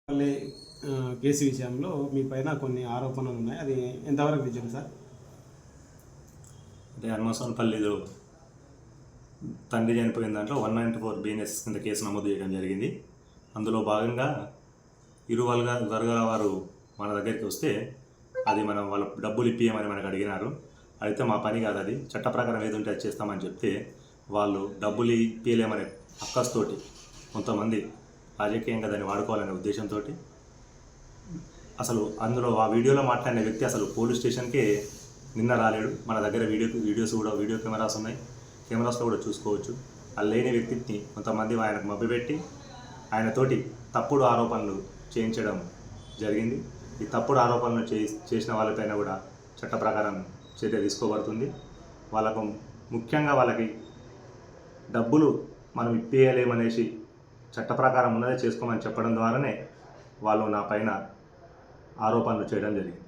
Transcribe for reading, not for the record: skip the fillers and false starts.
మళ్ళీ కేసు విషయంలో మీ పైన కొన్ని ఆరోపణలు ఉన్నాయి, అది ఎంతవరకు నిజం సార్? అంటే హనుమసోన్పల్లిలో తండ్రి చనిపోయిన దాంట్లో 194 BNS కింద కేసు నమోదు చేయడం జరిగింది. అందులో భాగంగా ఇరు వర్గాల వారు మన దగ్గరికి వస్తే అది మనం వాళ్ళ డబ్బులు ఇప్పియమని మనకు అడిగినారు. అయితే మా పని కాదు, అది చట్ట ప్రకారం ఏది ఉంటే అది చేస్తామని చెప్తే వాళ్ళు డబ్బులు ఇప్పియలేమనే అక్కస్తోటి కొంతమంది రాజకీయంగా దాన్ని వాడుకోవాలనే ఉద్దేశంతో అసలు అందులో ఆ వీడియోలో మాట్లాడిన వ్యక్తి అసలు పోలీస్ స్టేషన్కే నిన్న రాలేడు. మన దగ్గర వీడియోస్ కూడా వీడియో కెమెరాస్ ఉన్నాయి, కెమెరాస్లో కూడా చూసుకోవచ్చు. ఆ లేని వ్యక్తిని కొంతమంది ఆయనకు మభ్యపెట్టి ఆయనతోటి తప్పుడు ఆరోపణలు చేయించడం జరిగింది. ఈ తప్పుడు ఆరోపణలు చేసిన వాళ్ళపైన కూడా చట్ట ప్రకారం చర్య తీసుకోబడుతుంది. వాళ్ళకు ముఖ్యంగా వాళ్ళకి డబ్బులు మనం ఇప్పియలేమనేసి చట్ట ప్రకారం ఉన్నదే చేసుకోమని చెప్పడం ద్వారానే వాళ్ళు నా పైన ఆరోపణలు చేయడం జరిగింది.